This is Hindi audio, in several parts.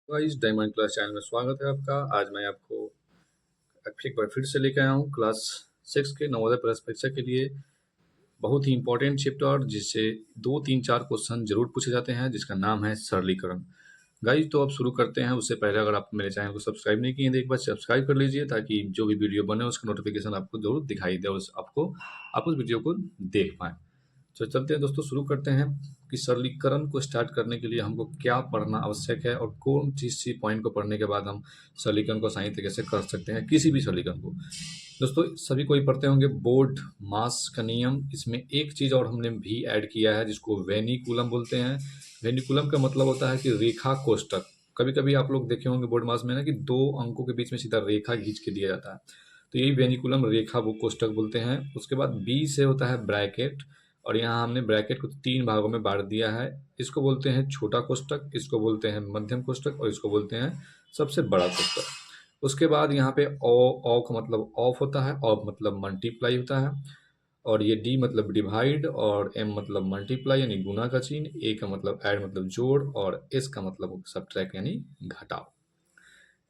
गाइस डायमंड क्लास चैनल में स्वागत है आपका। आज मैं आपको एक बार फिर से लेकर आया हूँ क्लास 6 के नवोदय प्रवेश परीक्षा के लिए बहुत ही इंपॉर्टेंट चैप्टर जिससे 2 3 4 क्वेश्चन जरूर पूछे जाते हैं, जिसका नाम है सरलीकरण। गाइस तो अब शुरू करते हैं। उससे पहले अगर आप मेरे चैनल को सब्सक्राइब नहीं किए तो एक बार सब्सक्राइब कर लीजिए, ताकि जो भी वीडियो बने उसका नोटिफिकेशन आपको जरूर दिखाई दे और आप उस वीडियो को देख पाएँ। तो चलते हैं दोस्तों, शुरू करते हैं कि सरलीकरण को स्टार्ट करने के लिए हमको क्या पढ़ना आवश्यक है और कौन सी पॉइंट को पढ़ने के बाद हम सरलीकरण को आसानी तरीके से कर सकते हैं, किसी भी सरलीकरण को। दोस्तों सभी कोई पढ़ते होंगे बोर्ड मास का नियम। इसमें एक चीज़ और हमने भी ऐड किया है जिसको वेनिकुलम बोलते हैं। वेनिकुलम का मतलब होता है कि रेखा कोष्टक। कभी कभी आप लोग देखे होंगे बोर्ड मास में ना कि 2 अंकों के बीच में सीधा रेखा खींच के दिया जाता है, तो यही वेनिकुलम रेखा वो कोष्टक बोलते हैं। उसके बाद बी से होता है ब्रैकेट, और यहाँ हमने ब्रैकेट को 3 भागों में बांट दिया है। इसको बोलते हैं छोटा कोष्टक, इसको बोलते हैं मध्यम कोष्टक और इसको बोलते हैं सबसे बड़ा कोष्टक। उसके बाद यहाँ पे ओ का मतलब ऑफ होता है, ऑफ मतलब मल्टीप्लाई होता है, और ये डी मतलब डिवाइड, और एम मतलब मल्टीप्लाई यानी गुना का चिन्ह, ए का मतलब ऐड मतलब जोड़, और एस का मतलब सबट्रैक्ट यानी घटाव।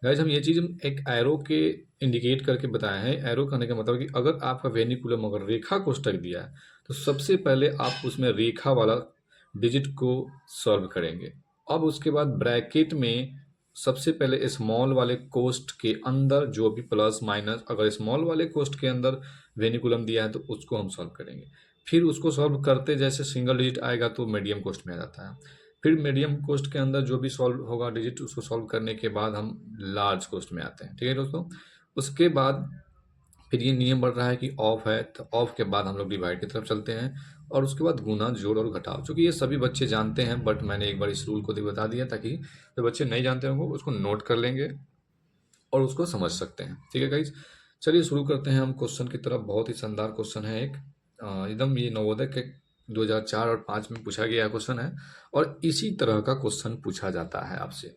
गाइस हम ये चीज़ एक एरो के इंडिकेट करके बताए हैं। एरो करने का मतलब कि अगर आपका वेनिकुलम अगर रेखा कोष्टक दिया है तो सबसे पहले आप उसमें रेखा वाला डिजिट को सॉल्व करेंगे। अब उसके बाद ब्रैकेट में सबसे पहले स्मॉल वाले कोष्ट के अंदर जो भी प्लस माइनस, अगर स्मॉल वाले कोष्ट के अंदर वेनिकुलम दिया है तो उसको हम सॉल्व करेंगे। फिर उसको सॉल्व करते जैसे सिंगल डिजिट आएगा तो मीडियम कोष्ट में आ जाता है। फिर मीडियम कोस्ट के अंदर जो भी सॉल्व होगा डिजिट, उसको सॉल्व करने के बाद हम लार्ज कोस्ट में आते हैं। ठीक है दोस्तों। उसके बाद फिर ये नियम बढ़ रहा है कि ऑफ है, तो ऑफ के बाद हम लोग डिवाइड की तरफ चलते हैं, और उसके बाद गुना जोड़ और घटाव। चूंकि ये सभी बच्चे जानते हैं, बट मैंने एक बार इस रूल को भी बता दिया ताकि जो बच्चे नहीं जानते होंगे उसको नोट कर लेंगे और उसको समझ सकते हैं। ठीक है गाइज, चलिए शुरू करते हैं हम क्वेश्चन की तरफ। बहुत ही शानदार क्वेश्चन है एक, एकदम ये नवोदय के 2004 और 5 में पूछा गया क्वेश्चन है, और इसी तरह का क्वेश्चन पूछा जाता है आपसे।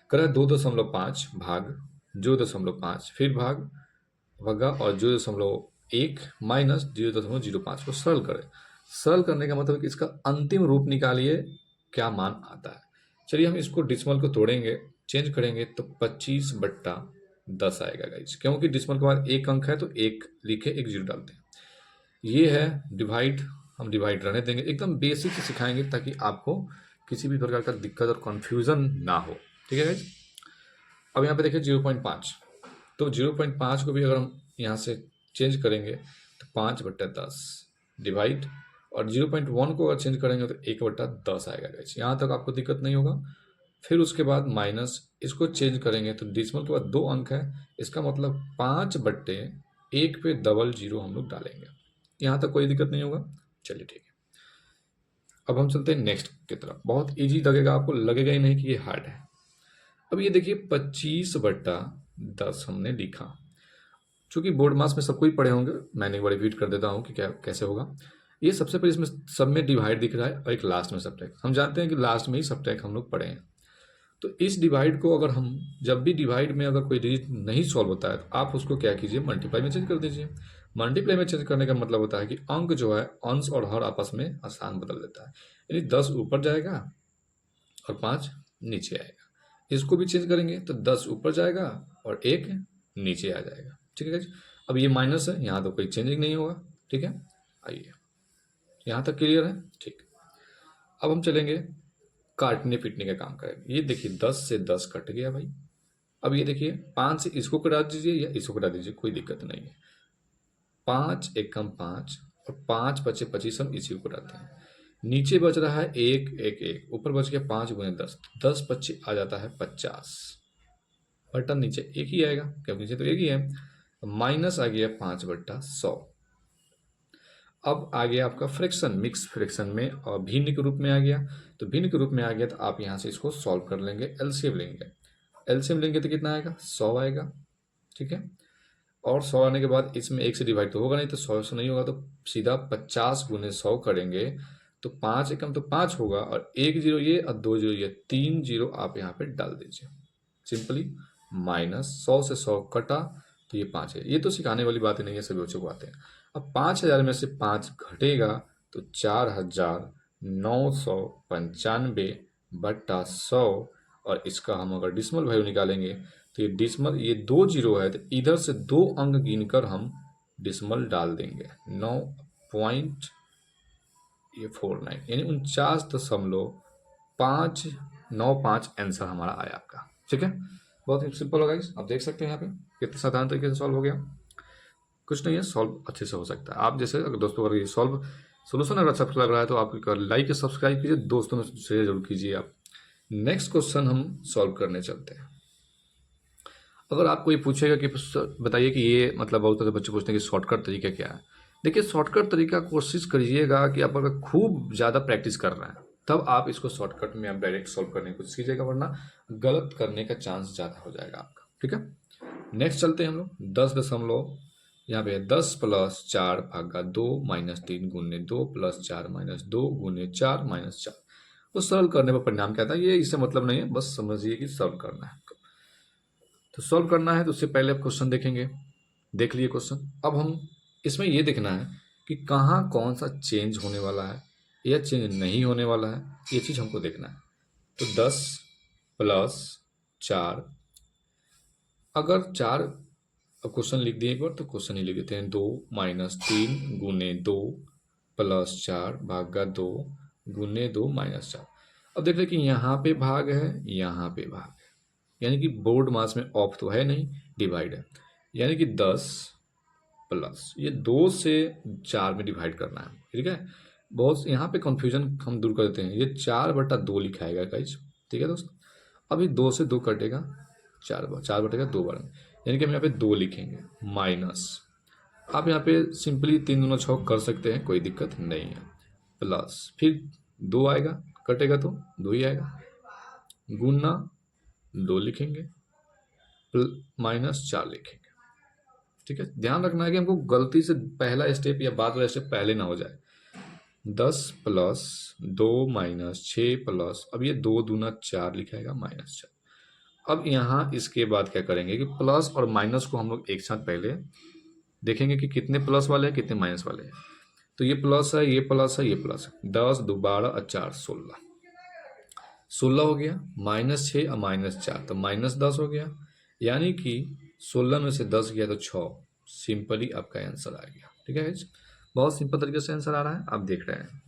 करा 2.5 भाग 0.5 फिर भाग भगा और 0.1 माइनस 0.05 को सरल करें। सरल करने का मतलब कि इसका अंतिम रूप निकालिए, क्या मान आता है। चलिए हम इसको डिसिमल को तोड़ेंगे, चेंज करेंगे तो 25/10 आएगा गाइज। क्योंकि डिसिमल के बाद एक अंक है तो एक लिखे, एक जीरो डालते हैं। ये है डिवाइड, हम डिवाइड रहने देंगे, एकदम बेसिक से सिखाएंगे ताकि आपको किसी भी प्रकार का दिक्कत और कन्फ्यूजन ना हो। ठीक है गाइज। अब यहाँ पे देखिए 0.5, तो 0.5 को भी अगर हम यहाँ से चेंज करेंगे तो 5/10 डिवाइड, और 0.1 को अगर चेंज करेंगे तो 1/10 आएगा गाइस। यहाँ तक आपको दिक्कत नहीं होगा। फिर उसके बाद माइनस, इसको चेंज करेंगे तो डिसिमल के बाद 2 अंक है, इसका मतलब 5/1 पे डबल जीरो हम लोग डालेंगे। यहाँ तक कोई दिक्कत नहीं होगा। चलिए ठीक है, अब हम चलते हैं नेक्स्ट की तरफ। बहुत ईजी लगेगा आपको, लगेगा ही नहीं कि ये हार्ड है। अब ये देखिए 25/10 हमने लिखा। चूंकि बोर्ड मास में सबको ही पढ़े होंगे, मैंने एक बार रिपीट कर देता हूँ कि क्या कैसे होगा। ये सबसे पहले इसमें सब में डिवाइड दिख रहा है और एक लास्ट में सबट्रैक्ट। हम जानते हैं कि लास्ट में ही सबट्रैक्ट हम लोग पढ़े हैं। तो इस डिवाइड को अगर हम जब भी डिवाइड में अगर कोई डिजिट नहीं सॉल्व होता है तो आप उसको क्या कीजिए, मल्टीप्लाई में चेंज कर दीजिए। मल्टीप्लाई में चेंज करने का मतलब होता है कि अंक जो है अंश और हर आपस में आसान बदल देता है। यानी 10 ऊपर जाएगा और 5 नीचे आएगा। इसको भी चेंज करेंगे तो 10 ऊपर जाएगा और 1 नीचे आ जाएगा। ठीक है गाइस। अब ये माइनस है, यहाँ तो कोई चेंजिंग नहीं होगा। ठीक है, आइए यहाँ तक क्लियर है। ठीक, अब हम चलेंगे काटने पीटने का काम करेंगे। ये देखिए 10 से 10 कट गया भाई। अब ये देखिए 5 से इसको कटा दीजिए या इसको कटा दीजिए, कोई दिक्कत नहीं है। 5 एकम 5 और 5 × 25 हम इसी को कटाते हैं। नीचे बच रहा है 1 1 1, ऊपर बच गया 5 × 10, 10 × 25 आ जाता है 50। बटन नीचे एक ही आएगा क्योंकि नीचे तो एक ही है। माइनस आ गया 5/100। अब आ गया आपका फ्रैक्शन, मिक्स फ्रैक्शन में और भिन्न के रूप में आ गया। तो भिन्न के रूप में आ गया तो आप यहाँ से इसको सॉल्व कर लेंगे, एलसीएम लेंगे। एलसीएम लेंगे तो कितना आएगा, 100 आएगा। ठीक है, और 100 आने के बाद इसमें 1 से डिवाइड तो होगा नहीं, तो 100 से नहीं होगा तो सीधा 50 × 100 करेंगे तो 5 एकम तो 5 होगा, और 1 जीरो ये और 2 जीरो ये, 3 जीरो आप यहाँ पे डाल दीजिए सिंपली। माइनस 100 से 100 कटा तो ये 5 है। ये तो सिखाने वाली बातें नहीं है, सभी बच्चों को आते हैं। अब 5000 में से 5 घटेगा तो 4995/100 और इसका हम अगर डिसिमल वैल्यू निकालेंगे तो ये डिसिमल, ये 2 जीरो है तो इधर से 2 अंक गिनकर हम डिसिमल डाल देंगे। 9.49 यानी 49.595 आंसर हमारा आया आपका। ठीक है, बहुत ही सिंपल होगा। आप देख सकते हैं यहाँ पे कितने साधारण तरीके से सॉल्व हो गया। कुछ नहीं है, सॉल्व अच्छे से हो सकता है। आप जैसे अगर दोस्तों अगर ये सॉल्व सोल्यूशन अगर अच्छा लग रहा है तो आप लाइक या सब्सक्राइब कीजिए, दोस्तों में शेयर जरूर कीजिए आप। नेक्स्ट क्वेश्चन हम सॉल्व करने चलते हैं। अगर आपको ये पूछेगा कि बताइए कि ये मतलब बहुत सारे बच्चे पूछते हैं कि शॉर्टकट तरीका क्या है। देखिए, शॉर्टकट तरीका कोशिश करिएगा कि आप अगर खूब ज़्यादा प्रैक्टिस कर रहे हैं तब आप इसको शॉर्टकट में आप डायरेक्ट सॉल्व करने की कोशिश कीजिएगा, वरना गलत करने का चांस ज़्यादा हो जाएगा आपका। ठीक है, नेक्स्ट चलते हैं हम लोग। 10 यहाँ पे 10 + 4 भागा 2 - 3 गुने 2 + 4 - 2 गुने 4 - 4। तो सरल करने पर परिणाम क्या था, ये इससे मतलब नहीं है, बस समझिए कि सॉल्व करना है। तो सॉल्व करना है तो उससे पहले आप क्वेश्चन देखेंगे। देख लिए क्वेश्चन। अब हम इसमें ये देखना है कि कहाँ कौन सा चेंज होने वाला है या चेंज नहीं होने वाला है, ये चीज़ हमको देखना है। तो 10 + 4, अगर 4 क्वेश्चन लिख दिए एक बार तो क्वेश्चन ही लिख देते हैं। 2 - 3 गुने 2 + 4 भागा 2 गुने 2 - 4। अब देख रहे कि यहाँ पे भाग है, यहाँ पे भाग है, यानी कि बोर्ड मास में ऑफ तो है नहीं, डिवाइड है। यानी कि 10 प्लस ये 2 से 4 में डिवाइड करना है। ठीक है, बहुत यहाँ पे कंफ्यूजन हम दूर कर देते हैं। ये 4/2 लिखाएगा गाइज। ठीक है दोस्त, अभी 2 से 2 कटेगा, 4 बटेगा 2 बार में, यानी कि हम यहाँ पे 2 लिखेंगे माइनस। आप यहाँ पे सिंपली 3 दूना 6 कर सकते हैं, कोई दिक्कत नहीं है। प्लस फिर 2 आएगा, कटेगा तो 2 ही आएगा, गुना 2 लिखेंगे, -4 लिखेंगे। ठीक है, ध्यान रखना है कि हमको गलती से पहला स्टेप या बाद वाला स्टेप पहले ना हो जाए। 10 + 2 - 6 प्लस, अब ये 2 दूना 4 लिखाएगा -4। अब यहाँ इसके बाद क्या करेंगे कि प्लस और माइनस को हम लोग एक साथ पहले देखेंगे कि कितने प्लस वाले हैं कितने माइनस वाले हैं। तो ये प्लस है, ये प्लस है, ये प्लस है। 10 2 12 और 4 16, 16 हो गया। -6 और -4 तो -10 हो गया, यानी कि 16 में से 10 गया तो 6। सिंपली आपका आंसर आ गया। ठीक है, बहुत सिंपल तरीके से आंसर आ रहा है, आप देख रहे हैं।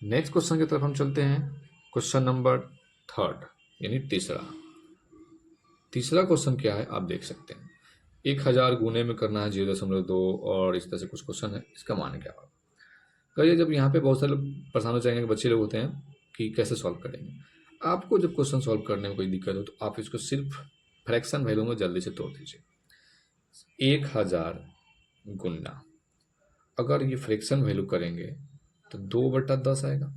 नेक्स्ट क्वेश्चन की तरफ हम चलते हैं। क्वेश्चन नंबर 3 यानी तीसरा क्वेश्चन क्या है आप देख सकते हैं। 1000 गुने में करना है 0.2 और इस तरह से कुछ क्वेश्चन है। इसका मान क्या होगा। कहिए, जब यहाँ पे बहुत सारे लोग परेशान हो जाएंगे, बच्चे लोग होते हैं कि कैसे सॉल्व करेंगे। आपको जब क्वेश्चन सॉल्व करने में कोई दिक्कत हो तो आप इसको सिर्फ फ्रैक्शन वैल्यू में जल्दी से तोड़ दीजिए। 1000 गुना, अगर ये फ्रैक्शन वैल्यू करेंगे तो 2/10 आएगा,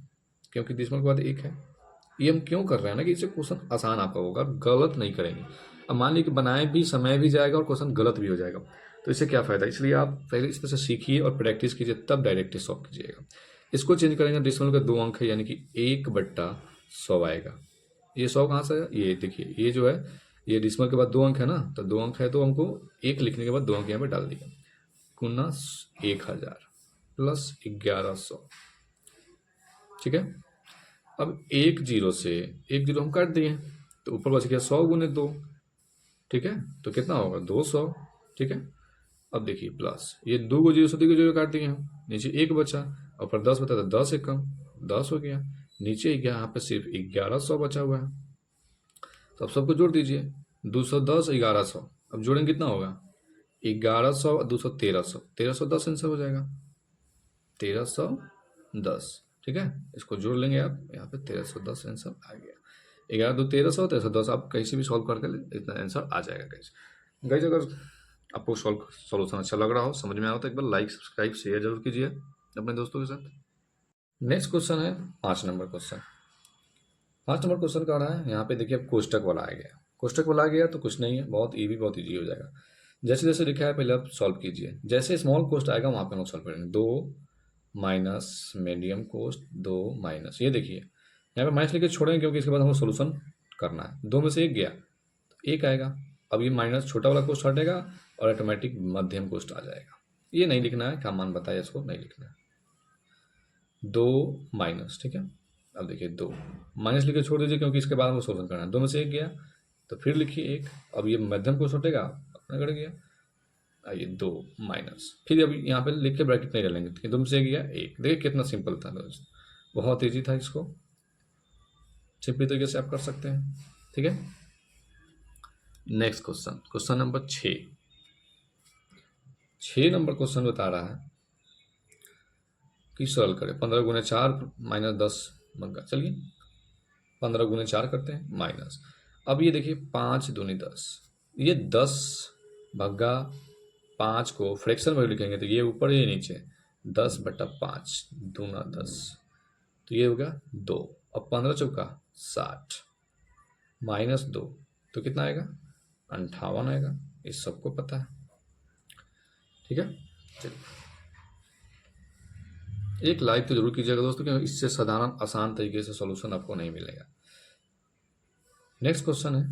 क्योंकि डिसिमल के बाद 1 है। ये हम क्यों कर रहे हैं ना कि इससे क्वेश्चन आसान आपका होगा, गलत नहीं करेंगे। अब मान लीजिए कि बनाए भी समय भी जाएगा और क्वेश्चन गलत भी हो जाएगा, तो इससे क्या फ़ायदा। इसलिए आप पहले इस तरह से सीखिए और प्रैक्टिस कीजिए, तब डायरेक्ट सॉल्व कीजिएगा। इसको चेंज करेंगे, डिसिमल का 2 अंक है, यानी कि 1/100 आएगा। ये 100 कहाँ से है, ये देखिए, ये जो है ये डिसिमल के बाद 2 अंक है ना, तो 2 अंक है तो हमको 1 लिखने के बाद 2 अंक यहाँ पे डाल दिया। गुना 1000 प्लस 1100। ठीक है, अब 1 0 से 1 0 हम काट दिए तो ऊपर बच गया 100 गुने 2। ठीक है, तो कितना होगा 200। ठीक है, अब देखिए प्लस ये 2 को 0 से 2 को 0 काट दिए हम, नीचे 1 बचा, ऊपर 10 बता तो 10 एक कम 10 हो गया, नीचे यहाँ पे सिर्फ 1100 बचा हुआ है। तो अब सबको जोड़ दीजिए, 210 1100, अब जोड़ेंगे कितना होगा 1100 और 200 1300, 1310 आंसर हो जाएगा, 1310। ठीक है, इसको जोड़ लेंगे आप, यहाँ पे 1310 आंसर आ गया। 11 2 1300, 1310 आप कहीं से भी सॉल्व करके इतना आंसर आ जाएगा गाइज। गाइज अगर आपको सॉल्यूशन अच्छा लग रहा हो, समझ में आया हो तो एक बार लाइक सब्सक्राइब शेयर जरूर कीजिए अपने दोस्तों के साथ। नेक्स्ट क्वेश्चन है 5 नंबर क्वेश्चन। 5 नंबर क्वेश्चन का रहा है, यहाँ पे देखिए अब कोष्टक वाला आ गया। कोष्टक वाला आ गया तो कुछ नहीं है, बहुत ईजी हो जाएगा। जैसे जैसे लिखा है पहले आप सॉल्व कीजिए, जैसे स्मॉल कोस्ट आएगा वहाँ पे हम सॉल्व करेंगे। 2 माइनस मीडियम कोस्ट 2 माइनस, ये देखिए यहाँ पे माइनस लेके छोड़ेंगे क्योंकि इसके बाद हमको सोल्यूशन करना है। 2 में से 1 गया तो 1 आएगा, अब ये माइनस छोटा वाला कोस्ट हटेगा और ऑटोमेटिक मध्यम कोस्ट आ जाएगा। ये नहीं लिखना है, क्या मान बताया इसको नहीं लिखना है। 2 माइनस, ठीक है, अब देखिए 2 माइनस लिख के छोड़ दीजिए, क्योंकि इसके बाद हमको सोल्यूशन करना है। 2 में से 1 गया तो फिर लिखिए 1। अब ये मध्यम को हटेगा, अपना कट गया। आइए 2 माइनस, फिर अब यहाँ पे लिख के ब्रैकेट नहीं डालेंगे, 2 में से 1 गया 1। देखिए कितना सिंपल था दोस्त, बहुत ईजी था। इसको सिंपल तरीके से आप कर सकते हैं, ठीक है। Next question, question number 6 number question बता रहा है कि सॉल्व करें 15 गुने 4 माइनस 10 मंगा। चलिए 15 गुने 4 करते हैं माइनस। अब ये देखिए 5 दूनी 10, ये 10 भग्गा 5 को फ्रैक्शन में लिखेंगे तो ये ऊपर ये नीचे 10/5 दूना 10, तो ये होगा 2। अब 15 चौका 60 माइनस 2 तो कितना आएगा 58 आएगा। इस सबको पता है, ठीक है। चलिए एक लाइक तो जरूर कीजिएगा दोस्तों, क्योंकि इससे साधारण आसान तरीके से सॉल्यूशन आपको नहीं मिलेगा। नेक्स्ट क्वेश्चन है,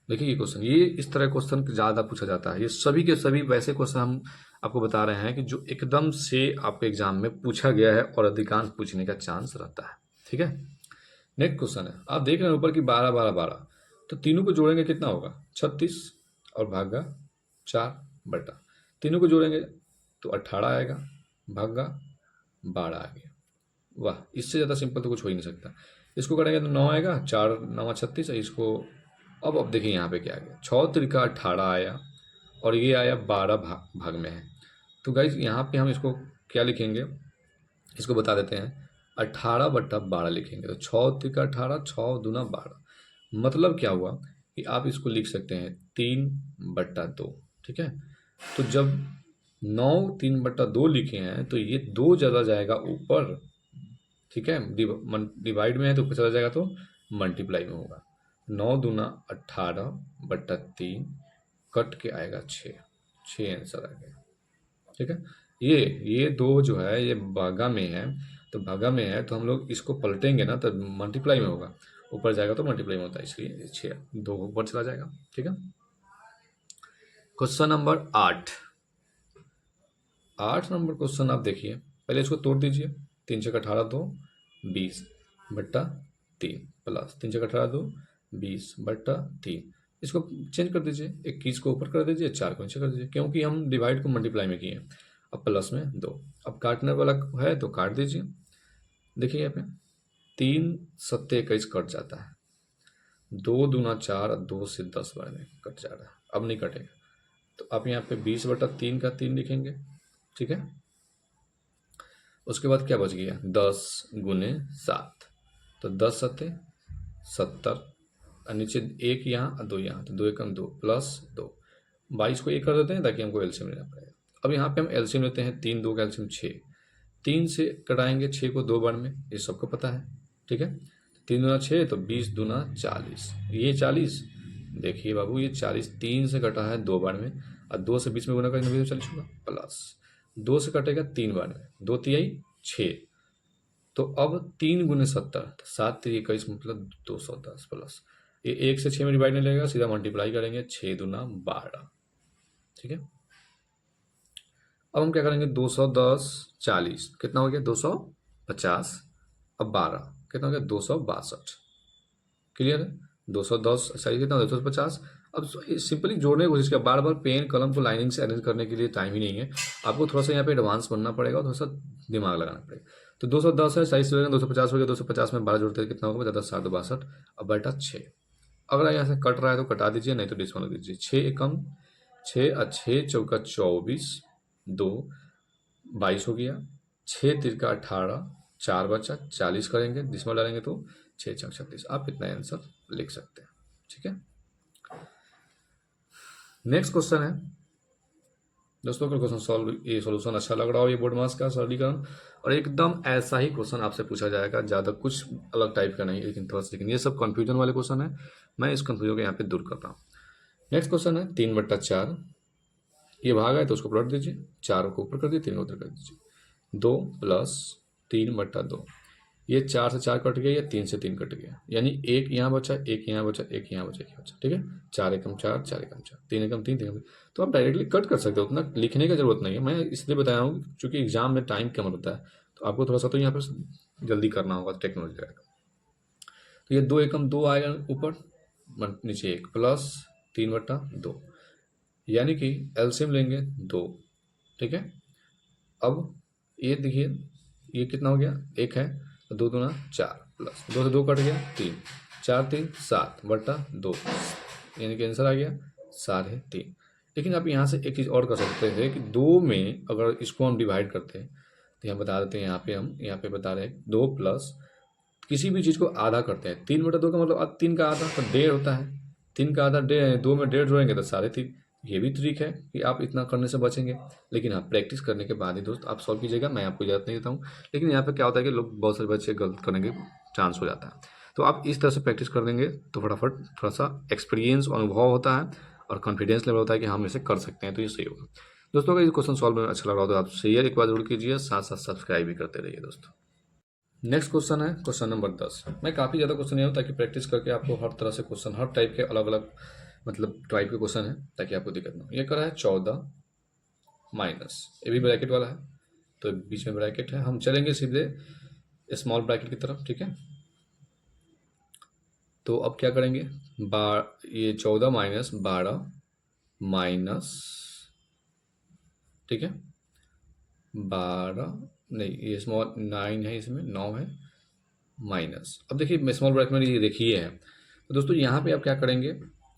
देखिए ये क्वेश्चन, ये इस तरह क्वेश्चन ज़्यादा पूछा जाता है। ये सभी के सभी वैसे क्वेश्चन हम आपको बता रहे हैं कि जो एकदम से आपके एग्जाम में पूछा गया है और अधिकांश पूछने का चांस रहता है, ठीक है। नेक्स्ट क्वेश्चन है, आप देख रहे हैं ऊपर की 12 12 12, तो तीनों को जोड़ेंगे कितना होगा 36 और भागा 4 तीनों को जोड़ेंगे तो 18 आएगा, भागा 12 आ गया। वाह, इससे ज़्यादा सिंपल तो कुछ हो ही नहीं सकता। इसको करेंगे तो 9 आएगा, 4 9 36। इसको अब देखिए यहाँ पे क्या आ गया, 6 त्रिका 18 आया और ये आया 12 भाग में है। तो गाइज यहाँ पे हम इसको क्या लिखेंगे, इसको बता देते हैं, 18/12 लिखेंगे। तो 6 त्रिका 18, 6 दूना 12, मतलब क्या हुआ कि आप इसको लिख सकते हैं 3/2, ठीक है। तो जब 9 3/2 लिखे हैं तो ये 2 ज़्यादा जाएगा ऊपर, ठीक है। डिवाइड में है तो ऊपर चला जाएगा तो मल्टीप्लाई में होगा। 9 दूना 18/3 कट के आएगा 6 आंसर आ गया, ठीक है। ये 2 जो है ये भागा में है, तो भागा में है तो हम लोग इसको पलटेंगे ना तो मल्टीप्लाई में होगा, ऊपर जाएगा तो मल्टीप्लाई में होता है, इसलिए 6 2 ऊपर चला जाएगा, ठीक है। क्वेश्चन नंबर 8 नंबर क्वेश्चन आप देखिए, पहले इसको तोड़ दीजिए। 3 छक्का 18 2 20/3 प्लस 3 छक्का 18 2 20/3। इसको चेंज कर दीजिए, 21 को ऊपर कर दीजिए, 4 को नीचे कर दीजिए, क्योंकि हम डिवाइड को मल्टीप्लाई में किए। अब प्लस में 2, अब काटने वाला है तो काट दीजिए। देखिए यहाँ पे 3 7 21 कट जाता है, 2 दूना 4, 2 से 10 बार में कट जा रहा है, अब नहीं कटेगा। तो आप यहाँ पे 20/3 का 3 लिखेंगे, ठीक है। उसके बाद क्या बच गया 10 गुने 7, तो 10 7 70 और नीचे 1 यहाँ और 2 यहाँ, तो 2 एकम 2 प्लस 2, 22 को 1 कर देते हैं ताकि हमको एलसीएम लेना पड़ेगा। अब यहाँ पे हम एलसीएम लेते हैं, 3 2 का एलसीएम 6, 3 से कटाएंगे 6 को 2 बार में, ये सबको पता है, ठीक है। 3 दूना 6 तो 20 दूना 40, ये 40 देखिए बाबू, ये 40 3 से कटा है 2 बार में और 2 से 20 में गुना करेंगे 40 होगा, प्लस 2 से कटेगा 3 बार में, 2 तिहाई 6, तो अब 3 गुने 70, 7 3 21 मतलब 210 प्लस ये 1 से 6 में डिवाइड नहीं लगेगा, सीधा मल्टीप्लाई करेंगे, 6 दूना 12, ठीक है। अब हम क्या करेंगे 210 40 कितना हो गया 250, अब 12 कितना हो गया 262, क्लियर है। 210 40 कितना 250। अब सिंपली जोड़ने की कोशिश किया, बार बार पेन कलम को लाइनिंग से अरेंज करने के लिए टाइम ही नहीं है, आपको थोड़ा सा यहाँ पे एडवांस बनना पड़ेगा, थोड़ा सा दिमाग लगाना पड़ेगा। तो 210 है 40 से 250 हो गया, 250 में 12 जोड़ते हैं कितना होगा ज़्यादा 7 62, अब बटा 6। अगर यहाँ से कट रहा है तो कटा दीजिए, नहीं तो डिस्काउंट दीजिए। 6 एकम 6 और 6 चौका 24, 2 22 हो गया, 6 तिरका 18, 4 बचा, 40 करेंगे डिस्काउंट डालेंगे तो 6 छक 36, आप इतना आंसर लिख सकते हैं, ठीक है। नेक्स्ट क्वेश्चन है दोस्तों, अगर क्वेश्चन सॉल्व ये सॉल्यूशन अच्छा लग रहा हो, ये बोर्ड मास का सरलीकरण और एकदम ऐसा ही क्वेश्चन आपसे पूछा जाएगा, ज़्यादा कुछ अलग टाइप का नहीं, लेकिन ये सब कन्फ्यूजन वाले क्वेश्चन है, मैं इस कन्फ्यूजन को यहाँ पे दूर कर रहा हूँ। नेक्स्ट क्वेश्चन है 3/4, ये भाग है तो उसको पलट दीजिए, 4 को ऊपर कर दीजिए, 3 को उधर कर दीजिए, 2 प्लस 3/2, ये 4 से 4 कट गया, या 3 से 3 कट गया, यानी 1 यहाँ बचा, 1 यहाँ बचा, 1 यहाँ बचा, 1 यहाँ बचा, ठीक है। 4 एकम 4, 4 एकम 4, 3 एकम 3, 3 एकम, तो आप डायरेक्टली कट कर सकते हो, उतना लिखने का जरूरत नहीं है। मैं इसलिए बता रहा हूँ क्योंकि एग्जाम में टाइम कम होता है, तो आपको थोड़ा सा तो यहाँ पर जल्दी करना होगा तो टेक्नोलॉजी रहेगा। तो ये 2 एकम 2 आएगा ऊपर, नीचे 1 प्लस 3/2, यानी कि एलसीएम लेंगे 2। ठीक है, अब ये देखिए ये कितना हो गया, 1 है तो 2 दूना 4 प्लस 2 से 2 कट गया 3, 4 3 7/2, यानी कि आंसर आ गया 3.5। लेकिन आप यहाँ से एक चीज़ और कर सकते थे कि 2 में अगर इसको हम डिवाइड करते हैं तो यहाँ बता देते हैं, हम यहाँ पे बता रहे हैं 2 प्लस किसी भी चीज़ को आधा करते हैं, 3/2 का मतलब 3 का आधा तो 1.5 होता है, 3 का आधा 2 में 1.5 जोड़ेंगे तो 3.5। ये भी ट्रिक है कि आप इतना करने से बचेंगे, लेकिन हाँ प्रैक्टिस करने के बाद ही दोस्त आप सॉल्व कीजिएगा, मैं आपको इजाज़त नहीं देता हूँ। लेकिन यहाँ पे क्या होता है कि लोग बहुत सारे बच्चे गलत करने के चांस हो जाता है, तो आप इस तरह से प्रैक्टिस कर देंगे तो फटाफट थोड़ा सा एक्सपीरियंस अनुभव होता है और कॉन्फिडेंस लेवल होता है कि हम इसे कर सकते हैं, तो ये सही होगा। दोस्तों अगर ये क्वेश्चन सॉल्व अच्छा लग रहा हो तो आप शेयर एक बार जरूर कीजिए, साथ साथ सब्सक्राइब भी करते रहिए दोस्तों। नेक्स्ट क्वेश्चन है क्वेश्चन नंबर 10। मैं काफ़ी ज़्यादा क्वेश्चन नहीं हूँ ताकि प्रैक्टिस करके आपको हर तरह से क्वेश्चन, हर टाइप के अलग अलग मतलब टाइप के क्वेश्चन है ताकि आपको दिक्कत ना हो। ये कर रहा है 14 माइनस, ये भी ब्रैकेट वाला है तो बीच में ब्रैकेट है, हम चलेंगे सीधे स्मॉल ब्रैकेट की तरफ। ठीक है, तो अब क्या करेंगे, ये 14 माइनस 12 माइनस, ठीक है 12 नहीं, ये स्मॉल 9 है, इसमें 9 है माइनस। अब देखिए स्मॉल ब्रैकेट में ये देखिए है, तो दोस्तों यहाँ पे आप क्या करेंगे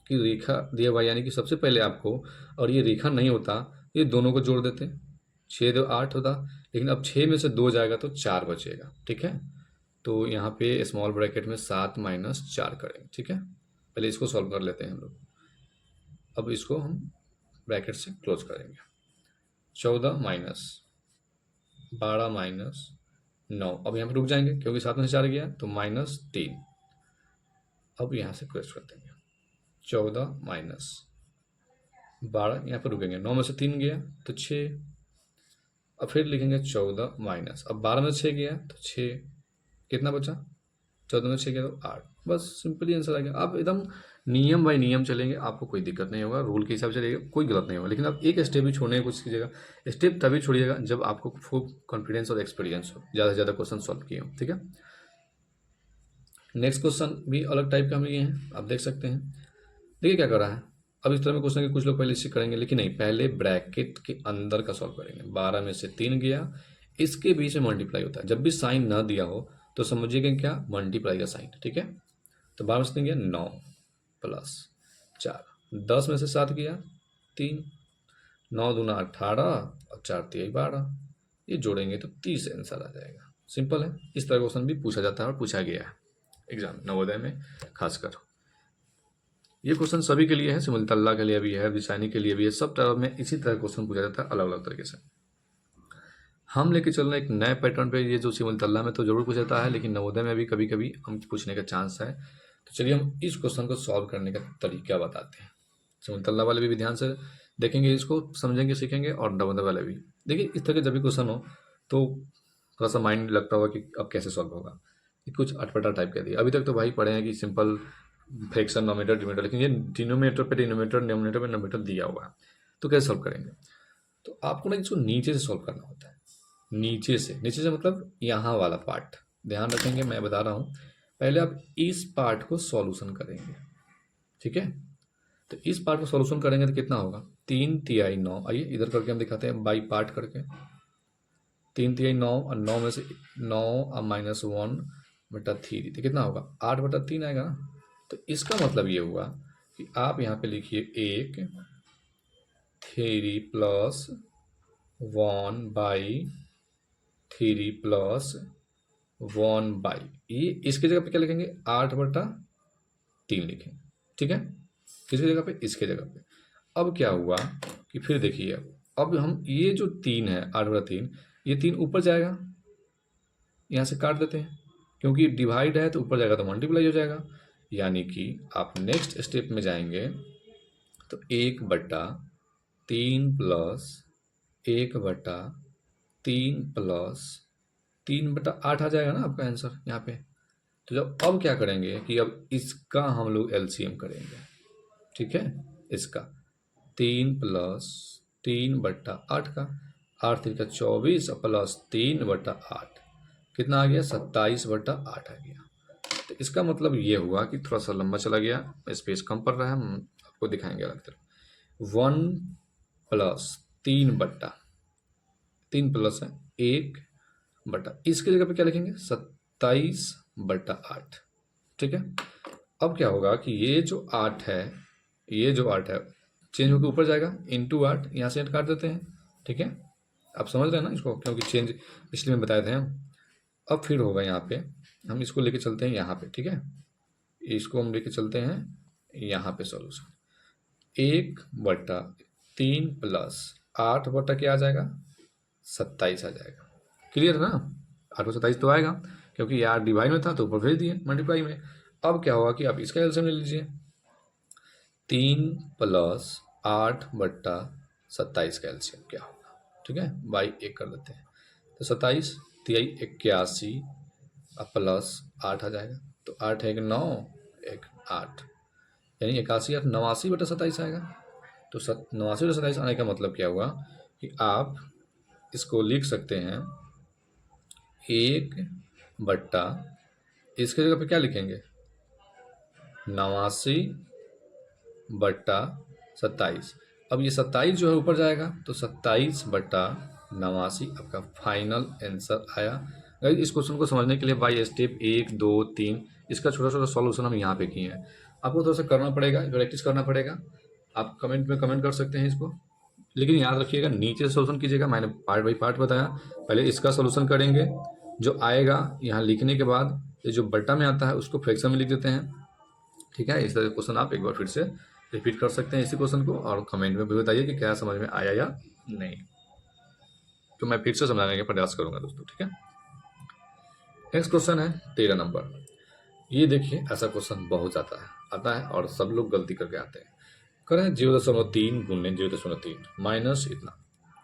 कि रेखा दिया हुआ, यानी कि सबसे पहले आपको, और ये रेखा नहीं होता ये दोनों को जोड़ देते, 6 2 8 होता, लेकिन अब 6 में से 2 जाएगा तो 4 बचेगा। ठीक है, तो यहाँ पे स्मॉल ब्रैकेट में 7 माइनस 4 करेंगे। ठीक है, पहले इसको सॉल्व कर लेते हैं हम लोग, अब इसको हम ब्रैकेट से क्लोज करेंगे। 14 माइनस 12 माइनस 9, अब यहाँ पे रुक जाएंगे क्योंकि 7 में से 4 गया तो -3, अब यहाँ से क्लोज कर देंगे। 14 माइनस 12, यहाँ पर रुकेंगे, 9 में से 3 गया तो 6, अब फिर लिखेंगे 14 माइनस, अब 12 में से 6 गया तो 6, कितना बचा, 14 में 6 गया तो 8, बस सिंपली आंसर आ गया। आप एकदम नियम बाय नियम चलेंगे, आपको कोई दिक्कत नहीं होगा, रूल के हिसाब से चलेगा, कोई गलत नहीं होगा। लेकिन आप एक स्टेप भी छोड़ने की कोशिश कीजिएगा, स्टेप तभी छोड़िएगा जब आपको फुल कॉन्फिडेंस और एक्सपीरियंस हो, ज़्यादा से ज़्यादा क्वेश्चन सॉल्व किए हो। ठीक है, नेक्स्ट क्वेश्चन भी अलग टाइप का हमें ये है, आप देख सकते हैं। देखिए क्या कर रहा है, अब इस तरह में क्वेश्चन के कुछ लोग पहले इससे करेंगे, लेकिन नहीं, पहले ब्रैकेट के अंदर का सॉल्व करेंगे। 12 में से 3 गया, इसके बीच में मल्टीप्लाई होता है, जब भी साइन ना दिया हो तो समझिएगा क्या, मल्टीप्लाई का साइन। ठीक है, तो 12 में से 3 गया 9 प्लस 4, 10 में से 7 गया 3, 9 दूना 18 और 4 3 12, ये जोड़ेंगे तो 30 आंसर आ जाएगा। सिंपल है, इस तरह क्वेश्चन भी पूछा जाता है और पूछा गया है एग्जाम नवोदय में खासकर। ये क्वेश्चन सभी के लिए है, सिमुलतल्ला के लिए भी है, विषानी के लिए भी है, सब तरह में इसी तरह क्वेश्चन पूछा जाता है अलग अलग तरीके से। हम लेके चल रहे हैं एक नए पैटर्न पे, ये जो सिमुलतल्ला में तो जरूर पूछा जाता है, लेकिन नवोदय में भी कभी कभी हम पूछने का चांस है। तो चलिए हम इस क्वेश्चन को सॉल्व करने का तरीका बताते हैं। सिमुलतल्ला वाले भी ध्यान से देखेंगे, इसको समझेंगे सीखेंगे, और नवोदय वाले भी। देखिए इस तरह के जब भी क्वेश्चन हो तो थोड़ा सा माइंड लगता होगा कि अब कैसे सॉल्व होगा, ये कुछ अटपटा टाइप का दिया। अभी तक तो भाई पढ़े हैं कि सिंपल फ्रैक्शन नोमीटर डिनोमीटर, लेकिन ये डिनोमीटर पे डिनोमीटर, डिनोमीटर पे डिनोमीटर दिया हुआ है, तो कैसे सॉल्व करेंगे। तो आपको ना इसको नीचे से सॉल्व करना होता है, नीचे से मतलब यहाँ वाला पार्ट ध्यान रखेंगे, मैं बता रहा हूँ। पहले आप इस पार्ट को सॉल्यूशन करेंगे, ठीक है, तो इस पार्ट को सॉल्यूशन करेंगे तो कितना होगा, 3 तिहाई 9, आइए इधर करके हम दिखाते हैं बाई पार्ट करके। 3 तिहाई 9, और 9 में से 9 और -1/3, तो कितना होगा 8/3 आएगा ना। तो इसका मतलब ये हुआ कि आप यहाँ पे लिखिए 1 3 प्लस 1/3 प्लस 1/, ये इसके जगह पे क्या लिखेंगे 8/3 लिखें, ठीक है, किसकी जगह पे, इसके जगह पे। अब क्या हुआ कि फिर देखिए, अब हम ये जो 3 है 8/3, ये 3 ऊपर जाएगा, यहाँ से काट देते हैं, क्योंकि डिवाइड है तो ऊपर जाएगा तो मल्टीप्लाई हो जाएगा, यानी कि आप नेक्स्ट स्टेप में जाएंगे तो 1/3 प्लस 1/3 प्लस 3/8 आ जाएगा ना आपका आंसर यहाँ पे। तो जब अब क्या करेंगे कि अब इसका हम लोग एलसीएम करेंगे, ठीक है, इसका 3 प्लस 3/8 का, 8 3 का 24 प्लस 3/8, कितना आ गया 27/8 आ गया। तो इसका मतलब ये हुआ कि थोड़ा सा लंबा चला गया, स्पेस कम पड़ रहा है, हम आपको दिखाएंगे अलग तरफ। 1+3 प्लस है 1 बटा, इसकी जगह पे क्या लिखेंगे 27/8। ठीक है। अब क्या होगा कि ये जो 8 है, ये जो 8 है चेंज होकर ऊपर जाएगा, इंटू 8, यहाँ से 8 काट देते हैं। ठीक है, आप समझ रहे हैं ना इसको, क्योंकि चेंज इसलिए मैं बताए थे हम। अब फिर होगा यहाँ पे, हम इसको लेके चलते हैं यहाँ पे। ठीक है, इसको हम लेके चलते हैं यहाँ पे सॉल्यूशन। 1/3 प्लस 8 बटा क्या आ जाएगा 27 आ जाएगा। क्लियर है ना, 8 को 27 तो आएगा, क्योंकि ये 8 डिवाइड में था तो ऊपर भेज दिए मल्टीप्लाई में। अब क्या होगा कि आप इसका एलसीएम ले लीजिए, 3+8/27 का एलसीएम क्या होगा। ठीक है, बाई 1 कर देते हैं, तो 27 तिहाई 81 अब प्लस 8 आ जाएगा। तो 8 है 1 9 1 8, यानी 81 8 89/27 आएगा। तो 89/27 आने का मतलब क्या हुआ कि आप इसको लिख सकते हैं 1 बट्टा, इसके जगह पे क्या लिखेंगे 89/27। अब ये 27 जो है ऊपर जाएगा, तो 27/89 आपका फाइनल आंसर आया। गाइस इस क्वेश्चन को समझने के लिए बाय स्टेप 1 2 3 इसका छोटा छोटा सॉल्यूशन हम यहाँ पे किए हैं। आपको थोड़ा सा करना पड़ेगा, प्रैक्टिस करना पड़ेगा। आप कमेंट में कमेंट कर सकते हैं इसको, लेकिन याद रखिएगा नीचे से सॉल्यूशन कीजिएगा। मैंने पार्ट बाई पार्ट बताया, पहले इसका सॉल्यूशन करेंगे, जो आएगा यहाँ लिखने के बाद ये जो बट्टा में आता है उसको फ्रैक्शन में लिख देते हैं। ठीक है, इस तरह का क्वेश्चन आप एक बार फिर से रिपीट कर सकते हैं इसी क्वेश्चन को, और कमेंट में भी बताइए कि क्या समझ में आया या नहीं, तो मैं फिर से समझाने का प्रयास करूंगा दोस्तों। ठीक है, नेक्स्ट क्वेश्चन है 13 नंबर। ये देखिए ऐसा क्वेश्चन बहुत आता है और सब लोग गलती करके आते हैं। करें 0.3 गुने 0.3 माइनस इतना,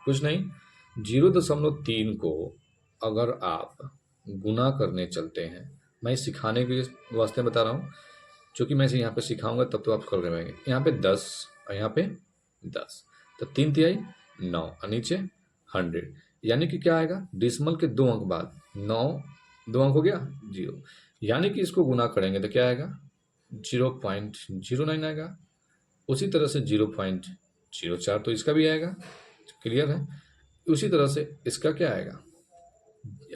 कुछ नहीं, 0.3 को अगर आप गुना करने चलते हैं, मैं सिखाने के वास्ते बता रहा हूँ, चूँकि मैं इसे यहाँ पे सिखाऊंगा तब तो आप कर रहेंगे। यहाँ पे 10 और यहाँ पे 10, तो 3 तिहाई 9 और नीचे 100, यानी कि क्या आएगा डिसमल के 2 अंक बाद 9, 2 अंक हो गया 0, यानी कि इसको गुना करेंगे तो क्या आएगा 0.09 आएगा। उसी तरह से 0.04 तो इसका भी आएगा, क्लियर है। उसी तरह से इसका क्या आएगा,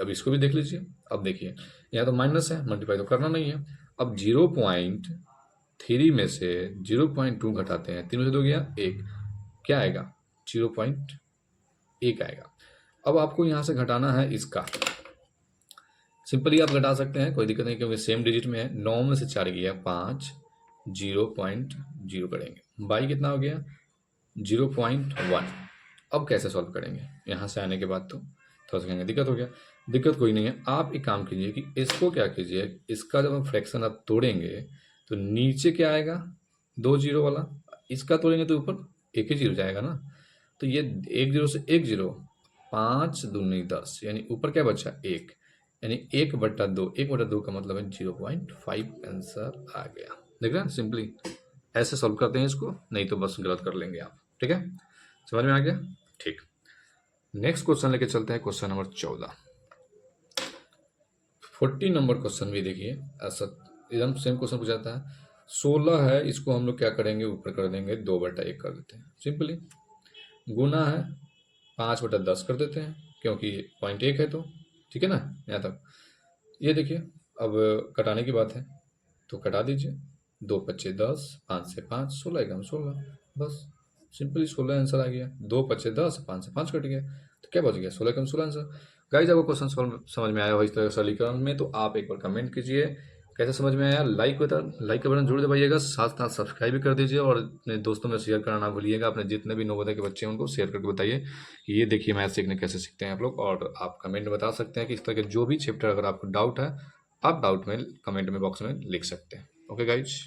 अब इसको भी देख लीजिए। अब देखिए यहाँ तो माइनस है, मल्टीप्लाई तो करना नहीं है। अब 0.3 में से 0.2 घटाते हैं, 3 में से 2 गया 1, क्या आएगा 0.1 आएगा। अब आपको यहाँ से घटाना है इसका, सिंपली आप घटा सकते हैं, कोई दिक्कत नहीं, क्योंकि सेम डिजिट में है। 9 में से 4 गया 5, 0.0 करेंगे, बाई कितना हो गया 0.1। अब कैसे सॉल्व करेंगे, यहाँ से आने के बाद तो थोड़ा सा कहेंगे दिक्कत हो गया, दिक्कत कोई नहीं है। आप एक काम कीजिए कि इसको क्या कीजिए, इसका जब हम फ्रैक्शन आप तोड़ेंगे तो नीचे क्या आएगा 2 0 वाला, इसका तोड़ेंगे तो ऊपर 1 ही 0 जाएगा ना। तो ये 1 0 से 1 0, 5 दूनी 10, यानी ऊपर क्या बचा 1, यानी 1/2, 1/2 का मतलब है 0.5 आंसर आ गया। देख रहे हैं, सिंपली ऐसे सॉल्व करते हैं इसको, नहीं तो बस गलत कर लेंगे आप। ठीक है, समझ में आ गया, ठीक। नेक्स्ट क्वेश्चन लेके चलते हैं, क्वेश्चन नंबर 14। 14 नंबर क्वेश्चन भी देखिए ऐसा एकदम सेम क्वेश्चन पूछाता है। 16 है, इसको हम लोग क्या करेंगे ऊपर कर देंगे 2/1 कर देते हैं, सिंपली। गुना है 5/10 कर देते हैं, क्योंकि 0.1 है तो ठीक है ना यहाँ तक। ये देखिए अब कटाने की बात है तो कटा दीजिए, 2 पच्चे 10, 5 से 5 16, एकदम 16, बस सिंपली 16 आंसर आ गया। 2 पच्चे 10, 5 से 5 कट गया, तो क्या बच गया 16 कम 16 आंसर। गाइस आपको क्वेश्चन सॉल्व समझ में आया हो इस तरह सरलीकरण में, तो आप एक बार कमेंट कीजिए कैसे समझ में आया। लाइक का बटन जरूर दबाइएगा, साथ साथ सब्सक्राइब भी कर दीजिए, और अपने दोस्तों में शेयर करना ना भूलिएगा। अपने जितने भी नवोदय के बच्चे हैं उनको शेयर करके बताइए कि ये देखिए मैथ सीखने कैसे सीखते हैं आप लोग। और आप कमेंट में बता सकते हैं कि इस तरह के जो भी चैप्टर अगर आपको डाउट है, आप डाउट में कमेंट में बॉक्स में लिख सकते हैं। Okay guys.